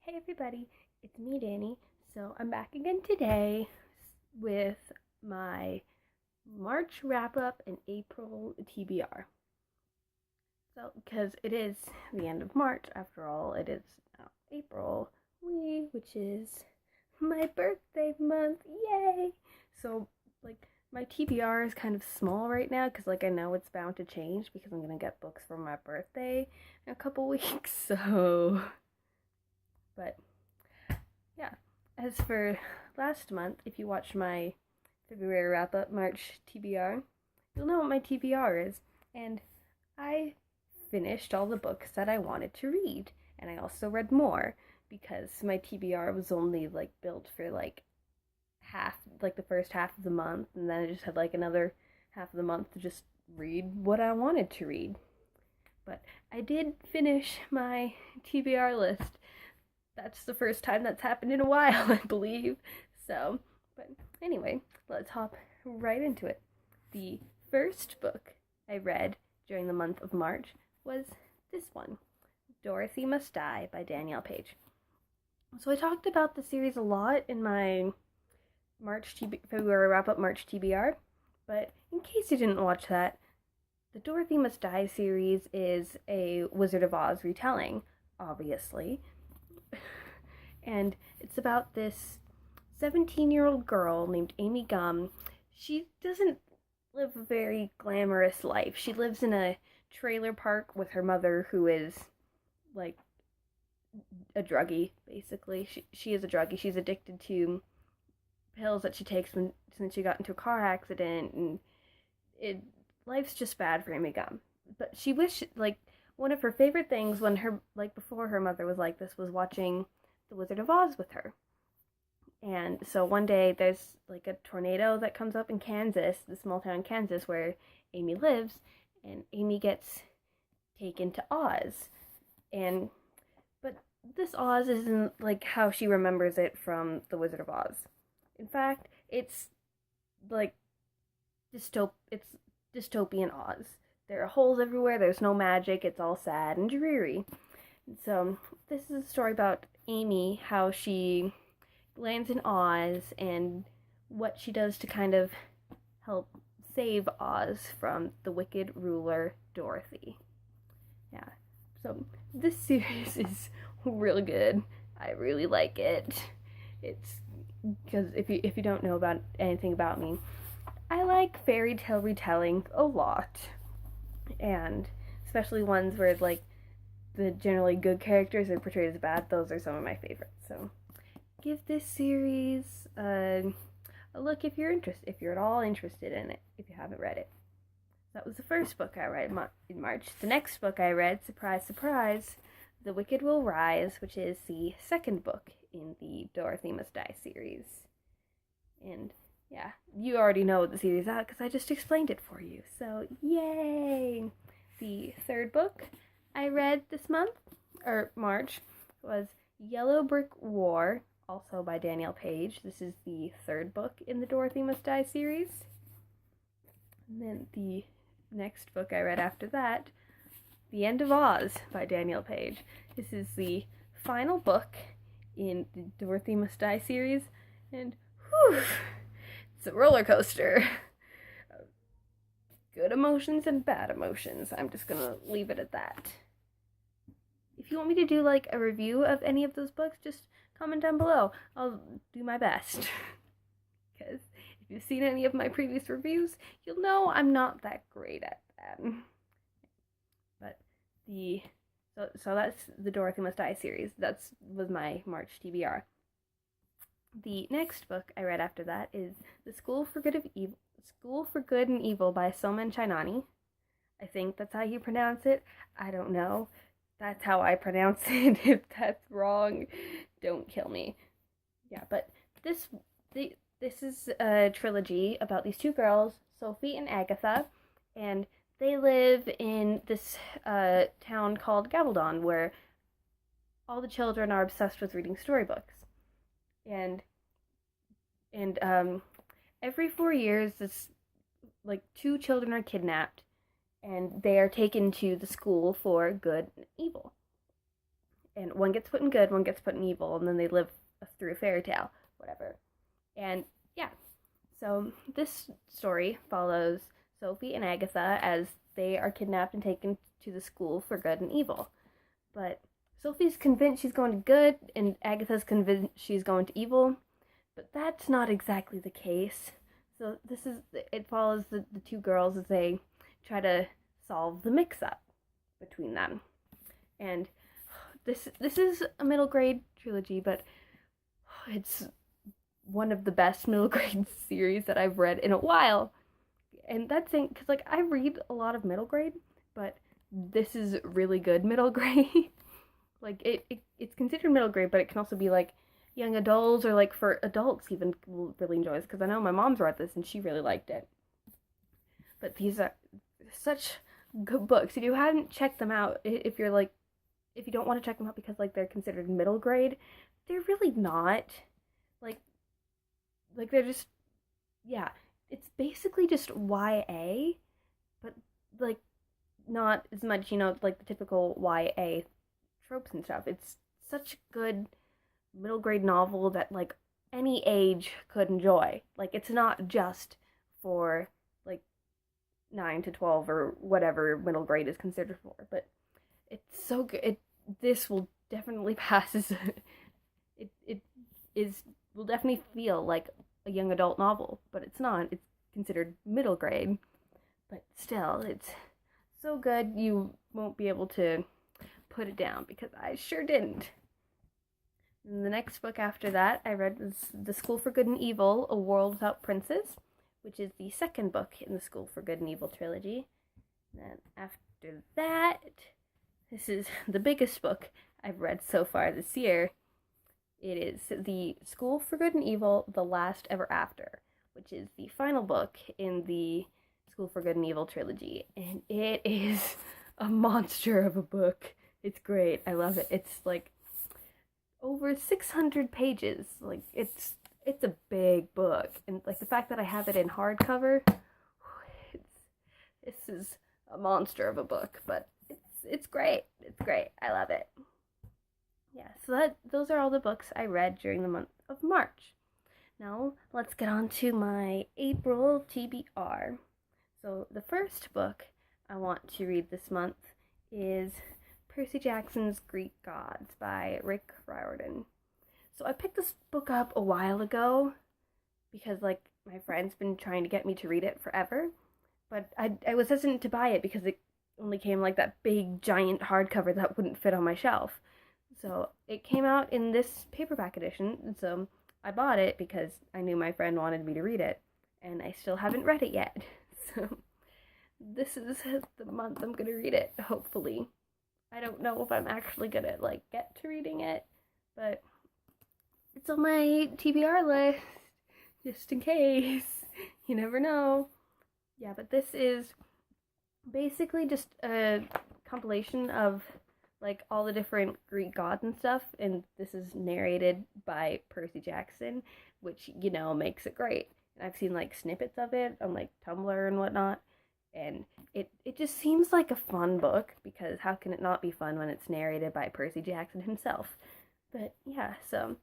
Hey everybody, it's me Danny. So I'm back again today with my March wrap up and April TBR. So because it is the end of March after all, it is now April, which is my birthday month. Yay! So like my TBR is kind of small right now because I know it's bound to change because I'm gonna get books for my birthday in a couple weeks. So but yeah. As for last month, if you watch my February wrap up, March TBR, you'll know what my TBR is. And I finished all the books that I wanted to read. And I also read more because my TBR was only built for the first half of the month. And then I just had another half of the month to just read what I wanted to read. But I did finish my TBR list. That's the first time that's happened in a while, I believe. So, but anyway, let's hop right into it. The first book I read during the month of March was this one, Dorothy Must Die by Danielle Page. So I talked about the series a lot in my February wrap-up March TBR, but in case you didn't watch that, the Dorothy Must Die series is a Wizard of Oz retelling, obviously. And it's about this 17-year-old girl named Amy Gum. She doesn't live a very glamorous life. She lives in a trailer park with her mother, who is a druggie, basically. She is a druggie. She's addicted to pills that she takes since she got into a car accident, and life's just bad for Amy Gum. But she wished, one of her favorite things before her mother was like this was watching The Wizard of Oz with her. And so one day there's a tornado that comes up in Kansas, the small town in Kansas where Amy lives, and Amy gets taken to Oz. But this Oz isn't how she remembers it from The Wizard of Oz. In fact, it's it's dystopian Oz. There are holes everywhere, there's no magic, it's all sad and dreary. So this is a story about Amy, how she lands in Oz and what she does to kind of help save Oz from the wicked ruler Dorothy. Yeah, so this series is really good. I really like it. It's because if you don't know about anything about me, I like fairy tale retelling a lot, and especially ones where the generally good characters are portrayed as bad. Those are some of my favorites. So give this series a look if you're at all interested in it, if you haven't read it. That was the first book I read in March. The next book I read, surprise, surprise, The Wicked Will Rise, which is the second book in the Dorothy Must Die series. And yeah, you already know what the series is because I just explained it for you. So yay! The third book I read this month, or March, was Yellow Brick War, also by Danielle Page. This is the third book in the Dorothy Must Die series. And then the next book I read after that, The End of Oz by Danielle Page. This is the final book in the Dorothy Must Die series, and whew, it's a roller coaster. Good emotions and bad emotions. I'm just gonna leave it at that. If you want me to do a review of any of those books, just comment down below. I'll do my best. Because if you've seen any of my previous reviews, you'll know I'm not that great at that. But so that's the Dorothy Must Die series. That was my March TBR. The next book I read after that is The School for Good and Evil by Soman Chainani. I think that's how you pronounce it. I don't know. That's how I pronounce it. If that's wrong, don't kill me. Yeah, but this is a trilogy about these two girls, Sophie and Agatha, and they live in this town called Gabaldon, where all the children are obsessed with reading storybooks. And every 4 years, this two children are kidnapped, and they are taken to the school for good and evil. and one gets put in good, one gets put in evil, and then they live through a fairy tale, whatever. And yeah, so this story follows Sophie and Agatha as they are kidnapped and taken to the school for good and evil. But Sophie's convinced she's going to good, and Agatha's convinced she's going to evil. But that's not exactly the case. So it follows the two girls as they try to solve the mix-up between them. And this is a middle grade trilogy, but it's one of the best middle grade series that I've read in a while. And that's saying, because like I read a lot of middle grade, but this is really good middle grade. Like it's considered middle grade, but it can also be like young adults, or like for adults even will really enjoy this, because I know my mom's read this and she really liked it. But these are such good books. If you haven't checked them out, if you don't want to check them out because like they're considered middle grade, they're really not. Like they're just, yeah, it's basically just YA, but like not as much, like the typical YA tropes and stuff. It's such a good middle grade novel that like any age could enjoy. Like it's not just for like 9 to 12 or whatever middle grade is considered for, but it's so good. This will definitely pass as will definitely feel like a young adult novel, but it's not. It's considered middle grade, but still, it's so good you won't be able to put it down, because I sure didn't. And the next book after that I read was The School for Good and Evil, A World Without Princes, which is the second book in the School for Good and Evil trilogy. And then after that, this is the biggest book I've read so far this year. It is The School for Good and Evil, The Last Ever After, which is the final book in the School for Good and Evil trilogy. And it is a monster of a book. It's great. I love it. It's like over 600 pages. Like it's a big book. And like the fact that I have it in hardcover, this is a monster of a book, but it's great. It's great. I love it. Yeah, so those are all the books I read during the month of March. Now, let's get on to my April TBR. So, the first book I want to read this month is Percy Jackson's Greek Gods by Rick Riordan. So, I picked this book up a while ago because, like, my friend's been trying to get me to read it forever. But I was hesitant to buy it because it only came like that big, giant hardcover that wouldn't fit on my shelf. So it came out in this paperback edition, and so I bought it because I knew my friend wanted me to read it, and I still haven't read it yet. So this is the month I'm gonna read it, hopefully. I don't know if I'm actually gonna like get to reading it, but it's on my TBR list, just in case. You never know. Yeah, but this is basically just a compilation of like all the different Greek gods and stuff, and this is narrated by Percy Jackson, which makes it great. And I've seen like snippets of it on like Tumblr and whatnot, and it just seems like a fun book, because how can it not be fun when it's narrated by Percy Jackson himself? But yeah, so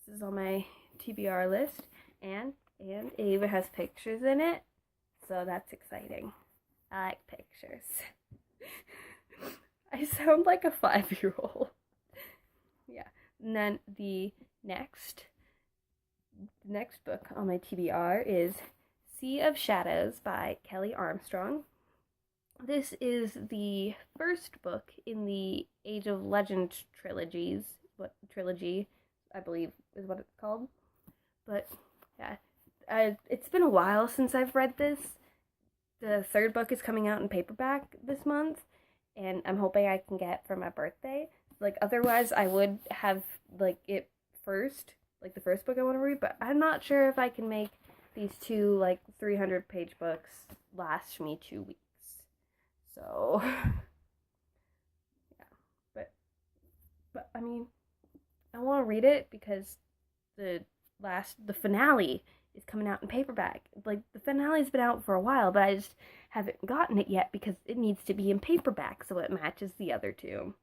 this is on my TBR list, and it even has pictures in it, so that's exciting. I like pictures. I sound like a 5-year-old. Yeah. And then the next book on my TBR is Sea of Shadows by Kelly Armstrong. This is the first book in the Age of Legend trilogy, I believe is what it's called. But yeah, it's been a while since I've read this. The third book is coming out in paperback this month, and I'm hoping I can get for my birthday. Like, otherwise I would have, like, it first, like, the first book I want to read, but I'm not sure if I can make these two, like, 300-page books last me 2 weeks. So, yeah. But, I mean, I want to read it because the finale is coming out in paperback. Like, the finale's been out for a while, but I just haven't gotten it yet because it needs to be in paperback so it matches the other two.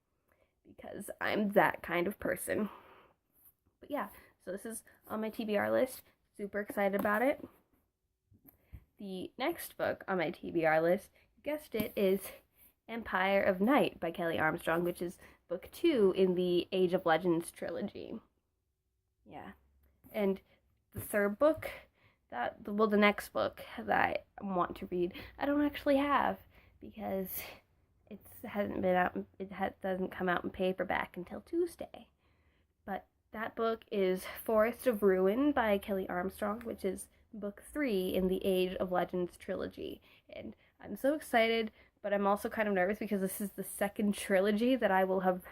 because I'm that kind of person. But yeah, so this is on my TBR list. Super excited about it. The next book on my TBR list, you guessed it, is Empire of Night by Kelly Armstrong, which is book 2 in the Age of Legends trilogy. Yeah. And the third book, the next book that I want to read, I don't actually have because it hasn't been out. Doesn't come out in paperback until Tuesday. But that book is Forest of Ruin by Kelly Armstrong, which is book 3 in the Age of Legends trilogy. And I'm so excited, but I'm also kind of nervous because this is the second trilogy that I will have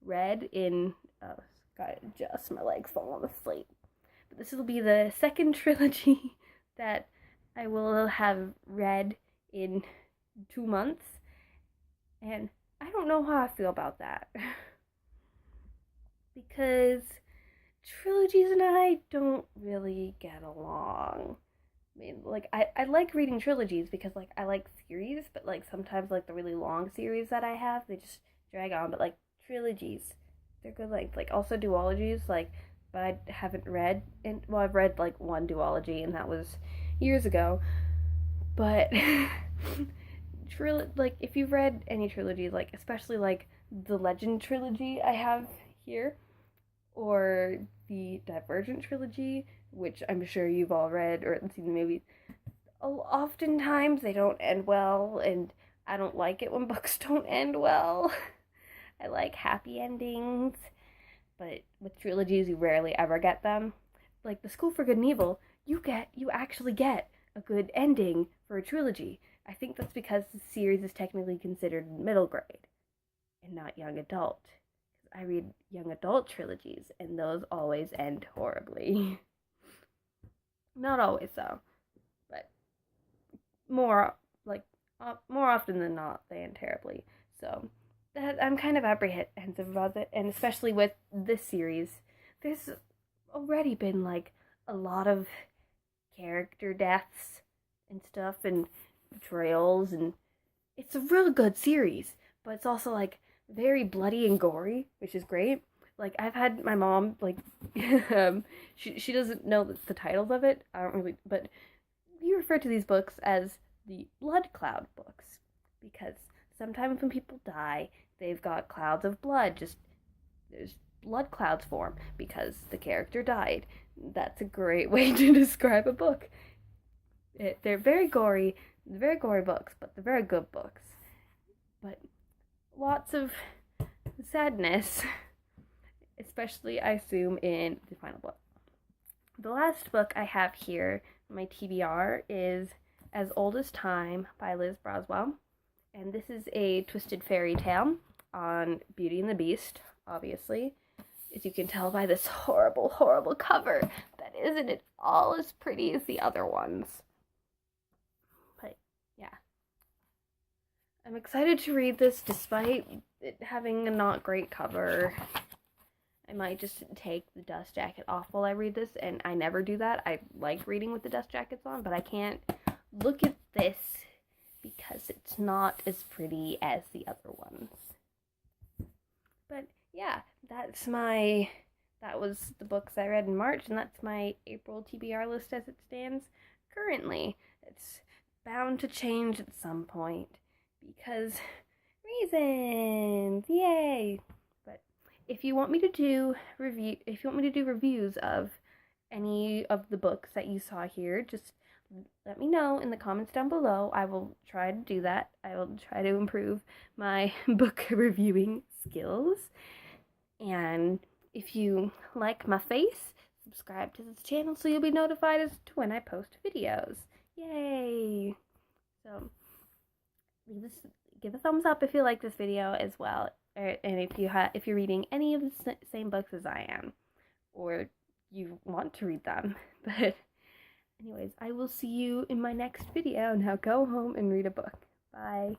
read in. Oh, gotta adjust, my legs falling asleep. But this will be the second trilogy that I will have read in 2 months. And I don't know how I feel about that. Because trilogies and I don't really get along. I mean, like, I like reading trilogies because, like, I like series, but, like, sometimes, like, the really long series that I have, they just drag on. But, like, trilogies, they're good. Like also duologies, like, but I haven't read, well, I've read, like, one duology, and that was years ago. But, like, if you've read any trilogies, like, especially, like, the Legend trilogy I have here, or the Divergent trilogy, which I'm sure you've all read or seen the movies, oftentimes they don't end well, and I don't like it when books don't end well. I like happy endings, but with trilogies you rarely ever get them. Like The School for Good and Evil, you actually get a good ending for a trilogy. I think that's because the series is technically considered middle grade and not young adult. I read young adult trilogies, and those always end horribly. Not always, though, but more often than not, they end terribly. So I'm kind of apprehensive about it, and especially with this series, there's already been like a lot of character deaths and stuff, and betrayals, and it's a real good series, but it's also like very bloody and gory, which is great. Like, I've had my mom, like, she doesn't know the titles of it. I don't really, but we refer to these books as the blood cloud books, because sometimes when people die, they've got clouds of blood, there's blood clouds form because the character died. That's a great way to describe a book. They're very gory books, but they're very good books. But lots of sadness, especially, I assume, in the final book. The last book I have here, my TBR, is As Old as Time by Liz Braswell. And this is a twisted fairy tale on Beauty and the Beast, obviously. As you can tell by this horrible, horrible cover, that isn't at all as pretty as the other ones. But, yeah. I'm excited to read this despite it having a not great cover. I might just take the dust jacket off while I read this, and I never do that. I like reading with the dust jackets on, but I can't look at this because it's not as pretty as the other ones. But yeah, that was the books I read in March, and that's my April TBR list as it stands currently. It's bound to change at some point because reasons, yay! But if you want me to do reviews of any of the books that you saw here, just let me know in the comments down below. I will try to do that. I will try to improve my book reviewing skills. And if you like my face, subscribe to this channel so you'll be notified as to when I post videos. Yay! So give a thumbs up if you like this video as well, and if you're reading any of the same books as I am, or you want to read them. But anyways, I will see you in my next video. Now go home and read a book. Bye.